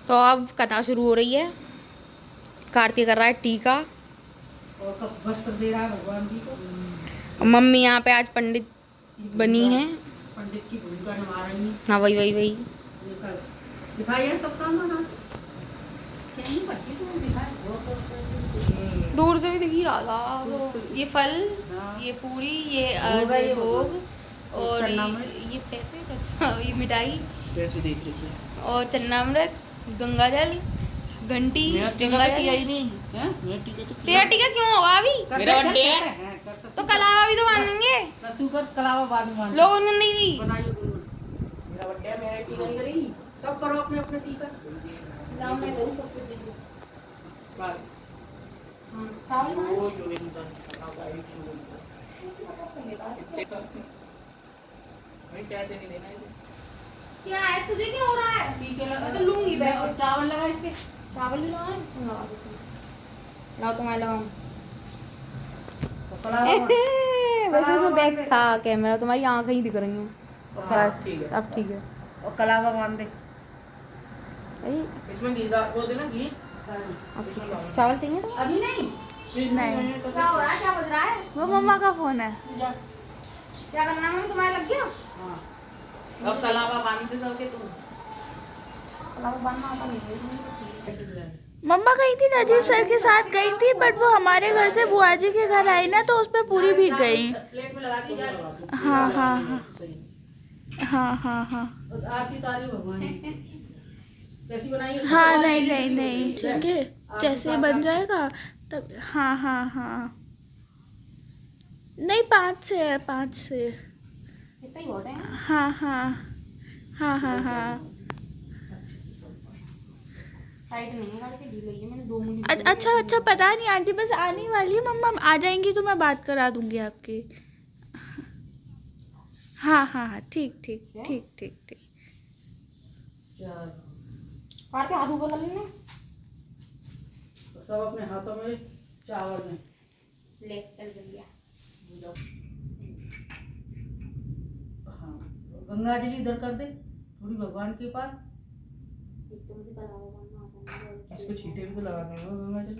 तो अब कथा शुरू हो रही है। कार्तिक कर रहा है टीका और वस्त्र दे रहा है भगवान जी को। मम्मी यहाँ पे आज पंडित बनी है, पंडित की भूमिका निभा रही है। हाँ वही दिखाई है सब काम बना क्या नहीं पड़ती तो दिखाई दूर से भी दिख ही रहा था। तो ये फल, ये पूरी, ये भोग और ये पैसे, अच्छा ये मिठाई कैसे देख रही है और चन्नामृत, गंगाजल, घंटी। गंगाजल यही नहीं है तेरा टीका क्यों होगा अभी? मेरा बर्थडे है तो कलावा भी तो बांधेंगे। तू कर कलावा बाद में बांध लोग उन्होंने नहीं दी। बनाइए मेरा बर्थडे है, मेरा टीका नहीं करेगी। सब करो अपने अपने टीका। लाओ मैं करूं सब कुछ। बात चावल वो जो नहीं भाई पैसे नहीं देना इसे। क्या है तुझे, क्या हो रहा है? टीके मैं लगा तो लूंगी बैग। और चावल लगा इसके। चावल भी लगाए, लगा दो इसमें। लाओ तो मैं लगाऊं। तो कलावा वैसे उसमें बैग था, कैमरा तुम्हारी आंखें ही दिख रही हैं बस। अब ठीक है। और कलावा बांध दे अरे इसमें घी डाल वो देना घी। अब ठीक है। चावल चाहिए तो अभी नहीं नहीं। तो क्या हो रहा है, क्या बज रहा है? वो मम्मा का फोन है। जा। क्या करना है मम्मी, तुम्हारा लग गया? हाँ अब कलावा बांध दे सबके तू। कलावा बांधना आता नहीं है। मम्मा गई थी नजीब सर के साथ गई थी, बट वो हमारे घर से बुआ जी के घर आई ना, तो उस पर पूरी भीग गई। प्लेट में लगा दी जाती। हाँ हाँ हाँ हाँ हाँ आरती तारी भगवान कैसी बनाई है? हाँ नहीं नहीं नहीं ठीक है, जैसे बन जाएगा तब। हाँ हाँ हाँ नहीं 5 से है, 5 से। इतना ही बहुत है। हाँ हाँ हाँ हाँ हाँ टाइट नहीं है, काट के ढील है। मैंने 2 मूली। अच्छा अच्छा पता नहीं आंटी, बस आने ही वाली है मम्मा, आ जाएंगी तो मैं बात करा दूंगी आपकी। हाँ हाँ हाँ ठीक ठीक ठीक ठीक ठीक। काट के हाथ ऊपर कर लेने। सब अपने हाथों में चावल में ले चल गया। हाँ गंगा जल इधर कर दे थोड़ी भगवान के पास। इसको छींटे भी तो लगाने हैं गंगा जल।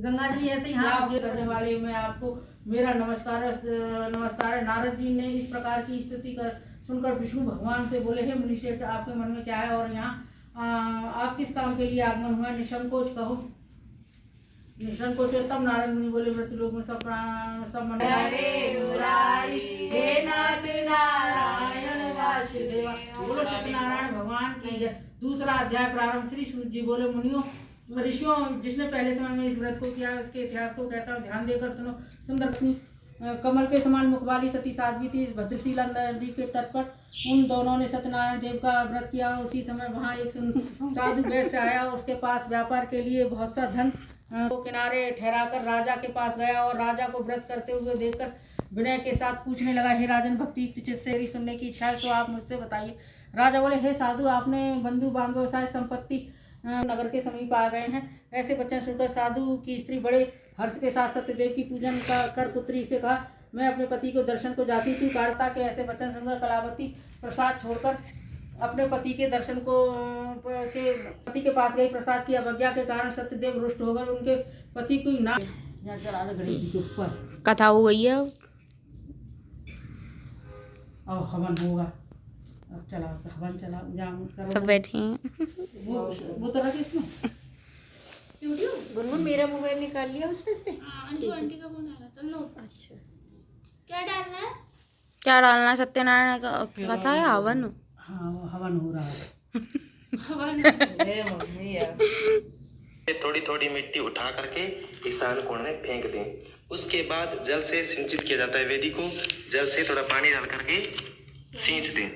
गंगा जल ऐसे ही हाथ आगे करने वाले मैं आपको मेरा नमस्कार नमस्कार है। नारद जी ने इस प्रकार की स्तुति कर सुनकर विष्णु भगवान से बोले, हे मुनिश्रेष्ठ आपके मन में क्या है और यहाँ आप किस काम के लिए आगमन हुआ? निसंकोच कहो। निसंकोच तब नारद मुनि बोले, मृत्युलोक में सब मन बोलो सत्यनारायण भगवान की जय। दूसरा अध्याय प्रारंभ। श्री सूत जी बोले, मुनियों ऋषियों, जिसने पहले समय में इस व्रत को किया उसके इतिहास को कहता हूँ, ध्यान देकर सुनो। सुंदर कमल के समान मुख वाली सती साध्वी थी। इस भद्रशिला नदी के तट पर उन दोनों ने सत्यनारायण देव का व्रत किया। उसी समय वहाँ एक साधु वैश्य आया। उसके पास व्यापार के लिए बहुत सा धन को किनारे ठहराकर राजा के पास गया और राजा को व्रत करते हुए देखकर विनय के साथ पूछने लगा, हे राजन, भक्ति चित्त से मेरी सुनने की इच्छा है तो आप मुझसे बताइए। राजा बोले, हे साधु, आपने बंधु बांधव सारी संपत्ति नगर के समीप आ गए हैं। ऐसे वचन सुनकर साधु की स्त्री बड़े हर्ष के साथ सत्यदेव की पूजन कर पुत्री से कहा, मैं अपने पति को दर्शन को जाती थी। कारता के ऐसे वचन सुनकर कलावती प्रसाद छोड़कर अपने पति के दर्शन को पति के पास गई। प्रसाद की अवज्ञा के कारण सत्यदेव रुष्ट होकर उनके पति को ना गणेश जी के ऊपर कथा हो गई है। अब हवन होगा। अब चला हवन चला जाम करो। सब बैठे हैं। वो तो रख इसमें। गुनगुन मेरा मोबाइल निकाल लिया उसमें से। आंटी का फोन आ रहा था। लो अच्छा क्या डालना है? क्या डालना है? सत्यनारायण का कथा है, हवन। हाँ हवन हो रहा है। मम्मी यार थोड़ी थोड़ी मिट्टी उठा करके ईशान कोण में फेंक दें। उसके बाद जल से सिंचित किया जाता है वेदी को। जल से थोड़ा पानी डाल करके सींच दें।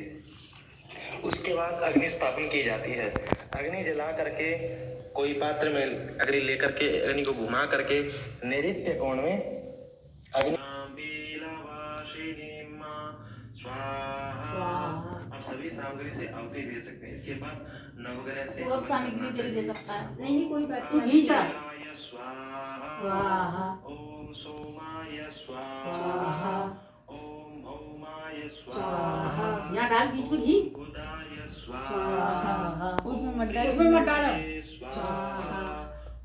उसके बाद अग्नि स्थापन की जाती है। अग्नि जला करके कोई पात्र में अग्नि लेकर के अग्नि को घुमा करके नैऋत्य कोण में अग्नि आप सभी सामग्री से आहुति दे सकते हैं। इसके बाद नवग्रह से सामग्री से दे सकता है। नहीं कोई बात नहीं। घी चढ़ा। स्वाहा। ओम सोमाय स्वाहा। ओम भौमाय स्वाहा। यहाँ डाल बीच में घी, बुधाय स्वाहा, उसमें मत उसमें मत डालो। स्वाहा,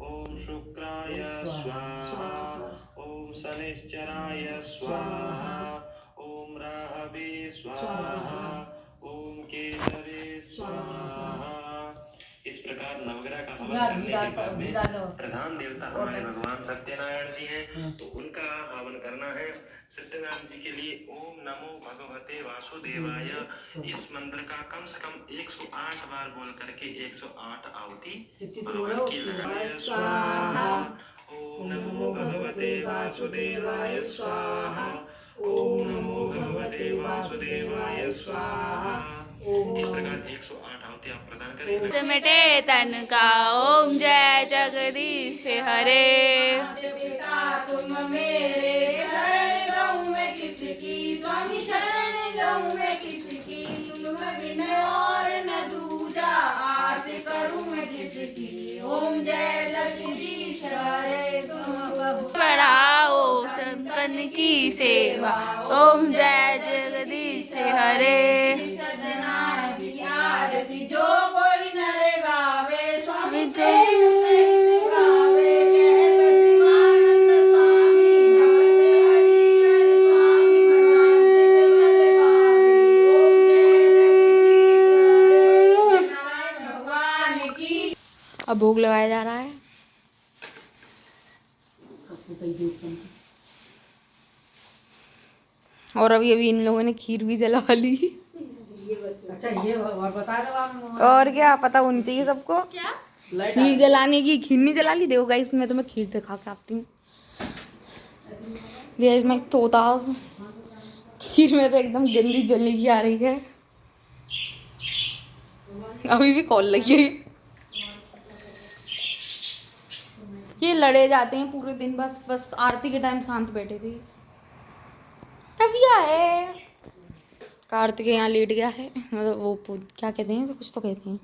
ओम शुक्राय स्वाहा, ओम शनिश्चराय स्वाहा, ओम राहवे स्वाहा, ओम केतवे स्वाहा। इस प्रकार नवग्रह का हवन यहाँ करने घी के डाल बाद में डालो। प्रधान देवता हमारे भगवान सत्यनारायण जी हैं, तो उनका हवन करना है। सत्यनारायण जी के लिए ओम नमो भगवते वासुदेवाय इस मंत्र का कम से कम 108 बार बोल करके 108 आहुति भगवान की लगाए। स्वाहा, ओम नमो भगवते वासुदेवाय स्वाहा, ओम नमो भगवते वासुदेवाय स्वाहा। इस प्रकार 108 आहुति आप प्रदान करें। मिटे तन का ओम जय जगदीश हरे। तुम मेरे शरण गहूँ मैं किसकी, स्वामी शरण गहूँ मैं किसकी, तुम बिन और न दूजा आस करूँ मैं किसकी। ओम जय जगदीश हरे तुम बहु बढ़ाओ संतन की सेवा ओम जय जगदीश हरे। आरती जो कोई नर गावे, स्वामी विजय गावे, शिवानंद स्वामी भगवान की। अब भोग लगाया जा रहा है। और अभी अभी इन लोगों ने खीर भी जला ली। अच्छा ये और बता दो आप। और क्या पता होनी चाहिए सबको। खीर जलाने की, खीर नहीं जला ली। देखो गाइस, मैं तुम्हें खीर दिखा के आती हूँ। There my तोताज। खीर में तो एकदम गंदी जली की आ रही है। अभी भी कॉल लगी है। ये लड़े जाते हैं पूरे दिन, बस बस आरती के टाइम शांत बैठे थे। तबिया है कार्तिक यहाँ लेट गया है, मतलब वो क्या कहते हैं, कुछ तो कहते हैं,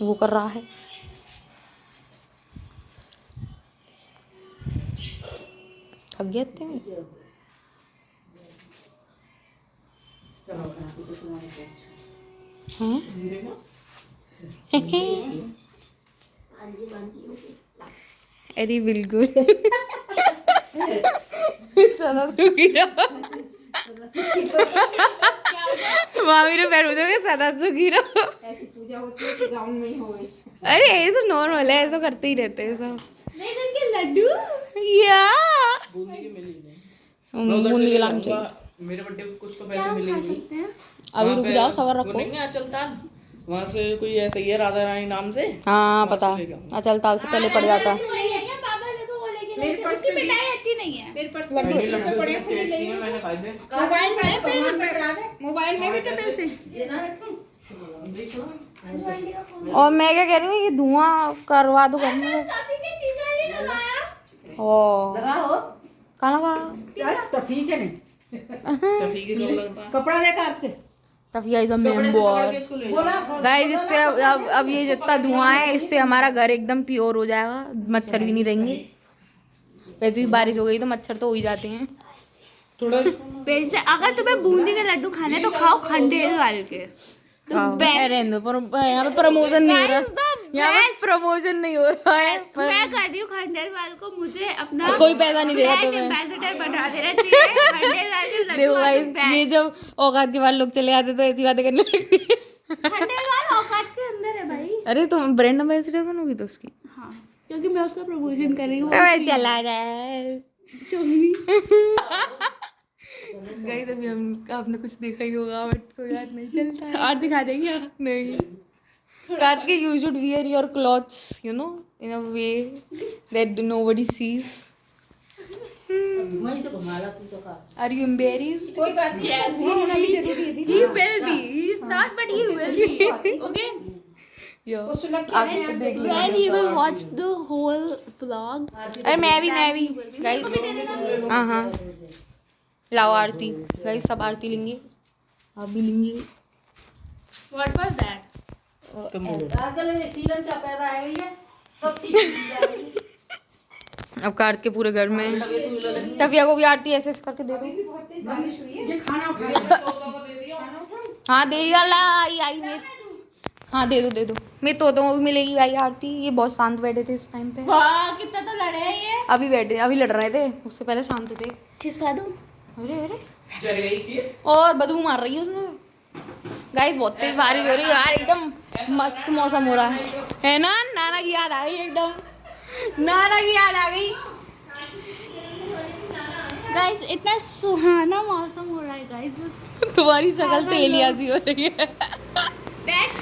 वो कर रहा है। थक गए थे मैं। अरे बिल्कुल सदा सुखी रहो। मामी ने पैर पूछोगे सदा सुखी रहो। ऐसी पूजा होती है कि गाँव में ही हो। अरे ये तो नॉर्मल है, ऐसे तो करते ही रहते हैं सब। लड्डू या बूंदी के लाना चाहिए। मेरे बर्थडे पे कुछ तो पैसे मिलेंगे। अभी रुक जाओ, सबर रखो। बोलेंगे अचलताल वहाँ से कोई ऐसा ही है राधा रानी नाम से। हाँ पता, अचल ताल से पहले पड़ जाता। मेरे पर्स में मिठाई अच्छी नहीं है। मेरे पर्स लड्डू मैंने खाए थे। मोबाइल में मोबाइल में बेटा पैसे। और मैं क्या कह रही हूँ, ये धुआं करवा दो घर में। ओ लगाओ कहाँ लगा? तो ठीक है नहीं। तो ठीक है क्यों लगता है? कपड़ा दे काट के। तफिया इज अ मेंबर। इसको ले बोला गाइस इससे अब ये जितना धुआं है, इससे हमारा घर एकदम प्योर हो जाएगा, मच्छर भी नहीं रहेंगे। वैसे भी बारिश हो गई तो मच्छर तो हो ही जाते हैं। थोड़ा वैसे अगर तुम्हें बूंदी का लड्डू खाना है तो खाओ खंडेर डाल के। यहाँ पे प्रमोशन नहीं हो रहा, यहाँ पे प्रमोशन नहीं हो रहा है। मैं कर रही हूँ खंडेर वाल को, मुझे अपना कोई पैसा नहीं देगा तुम्हें। एम्बेसडर बना देना चाहिए। खंडेर वाल के लड्डू देखो वाले गाइस, ये जब औकात के बाद लोग चले आते तो ऐसी बातें करने लगती है। खंडेर वाल औकात के अंदर है भाई। अरे तुम ब्रांड एम्बेसडर बनोगी तो उसकी। हाँ, क्योंकि मैं उसका प्रमोशन कर रही हूँ। चला रहा है सोनी गाइस, अभी हम आपने कुछ देखा ही होगा बट को याद नहीं चलता है। और दिखा देंगे। नहीं, Kartik you should wear your clothes, you know, in a way that nobody sees. वहीं से घुमा ला तू तो का। Are you embarrassed? कोई बात नहीं। Yes, वो होना भी जरूरी है दीदी। he will be. He is not, but he will be. Okay. Yo, वो सुलग के आप देख लो। When he will watch the whole vlog. अरे मैं भी गाइस। हाँ हाँ, लाओ आरती। गाइस सब आरती लेंगे, आप भी लेंगे। What was that? आजकल ये सीलन क्या पैदा है भैया, सब चीज मिल जाएगी। अब काट के पूरे घर में टफिया को भी आरती ऐसे ऐसे करके दे दो। ये खाना उठा हाँ दे दिया ला आई मैं। हाँ दे दो मैं तो को भी मिलेगी भाई आरती। ये बहुत शांत बैठे थे इस टाइम पे। वाह कितना तो लड़े हैं ये। अभी बैठे अभी लड़ रहे थे, उससे पहले शांत थे। खिसका दूं? अरे अरे चल गई की और बदबू मार रही है उसमें। गाइस बहुत तेज बारिश हो रही है यार, एकदम मस्त मौसम हो रहा है ना। नाना की याद आ गई एकदम, नाना की याद आ गई। गाइस इतना सुहाना मौसम हो रहा है गाइस। तुम्हारी शक्ल तेलिया सी हो रही है। गाइस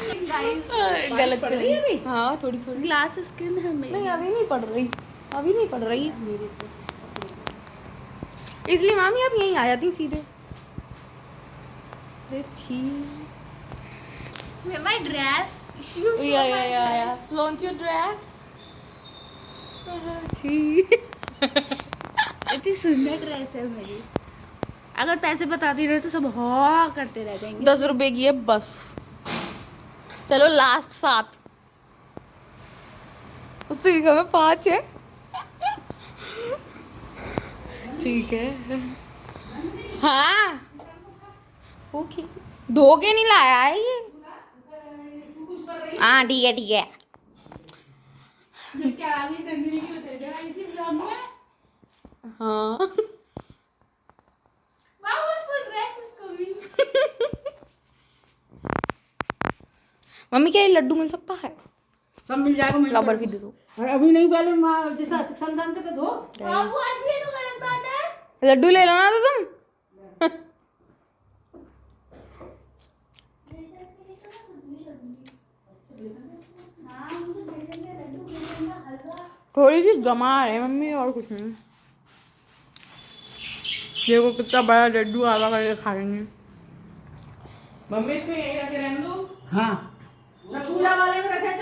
गलत कर रही है अभी। हाँ थोड़ी थोड़ी। ग्लास स्किन है मेरी। नहीं अभी नहीं पड़ रही, अभी नहीं पड़ रही मेरे तो। इसलिए मामी आप यहीं आ जाती सीधे। अरे थी माय ड्रेस या लॉन्च योर ड्रेस। थी इतनी सुंदर ड्रेस है मेरी। अगर पैसे बताती रहे तो सब हाँ करते रह जाएंगे। 10 रुपए की है बस। चलो लास्ट 7, उससे भी कम है 5 है। ठीक है हाँ ओके। धोके नहीं लाया है ये। हाँ ठीक है क्या अभी नंदिनी की उतर गया इसी ब्लॉग में। हाँ Wow, what dress is coming? Mummy क्या ये लड्डू मिल सकता है? सब मिल जाएगा। ला बर्फी दे दो। और अभी नहीं पहले माँ जैसा संगम के तो धो। बाबू आज ये तो गलत बात है। लड्डू ले लो ना तो तुम। थोड़ी सी जमा है मम्मी और कुछ नहीं। देखो कितना बड़ा लड्डू आवा करके खाएंगे। मम्मी इसको यहीं रखे रहने दो। हाँ पूजा वाले में रखे